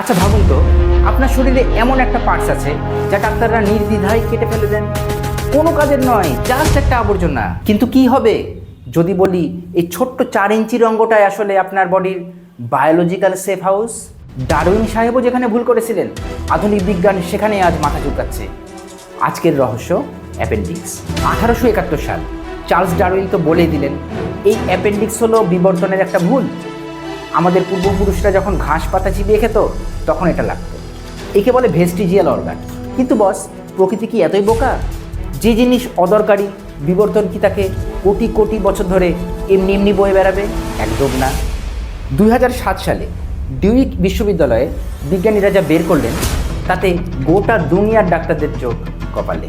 আচ্ছা ভাবুন তো, আপনার শরীরে এমন একটা পার্টস আছে যা ডাক্তাররা নির্দ্বিধায় কেটে ফেলে দেন, কোনো কাজের নয়, জাস্ট একটা আবর্জনা। কিন্তু কি হবে যদি বলি এই ছোট্ট 4 ইঞ্চির অঙ্গটাই আসলে আপনার বডির বায়োলজিক্যাল সেফ হাউস? ডারউইন সাহেবও যেখানে ভুল করেছিলেন, আধুনিক বিজ্ঞান সেখানে আজ মাথা ঝুঁকাচ্ছে। আজকের রহস্য অ্যাপেন্ডিক্স। 1871 সাল চার্লস ডারউইন তো বলেই দিলেন, এই অ্যাপেন্ডিক্স হলো বিবর্তনের একটা ভুল। আমাদের পূর্বপুরুষরা যখন ঘাস পাতা চিবিয়ে খেত তখন এটা লাগতো। একে বলে ভেস্টিজিয়াল অর্গান। কিন্তু বস, প্রকৃতি কি এতই বোকা? যে জিনিস অদরকারি, বিবর্তন কি তাকে কোটি কোটি বছর ধরে এমনি এমনি বয়ে বেড়াবে? একদম না। 2007 সালে ডিউক বিশ্ববিদ্যালয়ে বিজ্ঞানীরা যা বের করলেন তাতে গোটা দুনিয়ার ডাক্তারদের চোখ কপালে।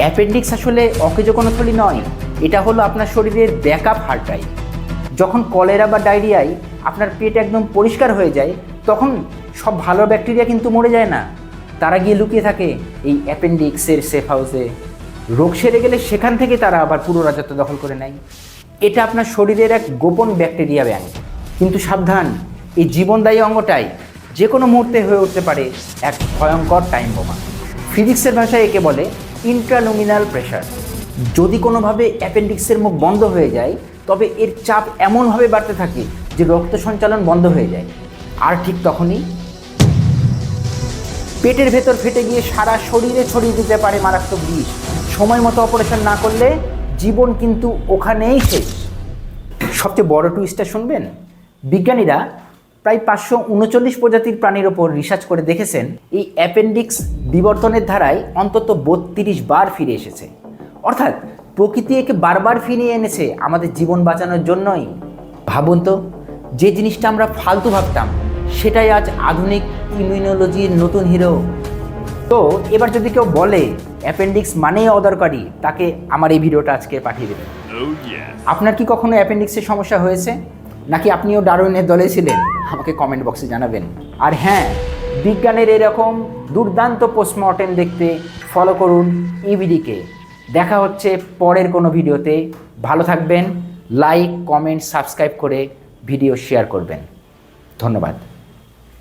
অ্যাপেন্ডিক্স আসলে অকেজ কোনো থলি নয়, এটা হলো আপনার শরীরের ব্যাকআপ হার্ট ড্রাইভ। যখন কলেরা বা ডায়রিয়ায় আপনার পেট একদম পরিষ্কার হয়ে যায়, তখন সব ভালো ব্যাকটেরিয়া কিন্তু মরে যায় না, তারা গিয়ে লুকিয়ে থাকে এই অ্যাপেন্ডিক্সের সেফ হাউসে। রোগ সেরে গেলে সেখান থেকে তারা আবার পুরো রাজত্ব দখল করে নেয়। এটা আপনার শরীরের এক গোপন ব্যাকটেরিয়া ব্যাংক। কিন্তু সাবধান, এই জীবনদায়ী অঙ্গটাই যে কোনো মুহূর্তে হয়ে উঠতে পারে এক ভয়ঙ্কর টাইম বোমা। ফিজিক্সের ভাষায় একে বলে ইন্ট্রালুমিনাল প্রেশার। যদি কোনোভাবে অ্যাপেন্ডিক্সের মুখ বন্ধ হয়ে যায়, তবে এর চাপ এমনভাবে বাড়তে থাকে যে রক্ত সঞ্চালন বন্ধ হয়ে যায়। আর ঠিক তখনই পেটের ভেতর ফেটে গিয়ে সারা শরীরে ছড়িয়ে দিতে পারে মারাত্মক বিষ। সময় মতো অপারেশন না করলে জীবন কিন্তু ওখানেই শেষ। সবচেয়ে বড় টুইস্টটা শুনবেন, বিজ্ঞানীরা প্রায় 539 প্রজাতির প্রাণীর ওপর রিসার্চ করে দেখেছেন এই অ্যাপেন্ডিক্স বিবর্তনের ধারায় অন্তত 32 বার ফিরে এসেছে। অর্থাৎ প্রকৃতি একে বারবার ফিরিয়ে এনেছে আমাদের জীবন বাঁচানোর জন্যই। ভাবুন তো, যে জিনিসটা আমরা ফালতু ভাবতাম সেটাই আজ আধুনিক ইমিউনোলজির নতুন হিরো। তো এবার যদি কেউ বলে অ্যাপেন্ডিক্স মানেই অদরকারি, তাকে আমার এই ভিডিওটা আজকে পাঠিয়ে দেবেন। আপনার কি কখনো অ্যাপেন্ডিক্সের সমস্যা হয়েছে, নাকি আপনিও ডারউইনের দলে ছিলেন? আমাকে কমেন্ট বক্সে জানাবেন। আর হ্যাঁ, বিজ্ঞানের এরকম দুর্দান্ত পোস্টমর্টেম দেখতে ফলো করুন ইবিডিকে। দেখা হচ্ছে পরের কোনো ভিডিওতে। ভালো থাকবেন। লাইক, কমেন্ট, সাবস্ক্রাইব করে ভিডিও শেয়ার করবেন। ধন্যবাদ।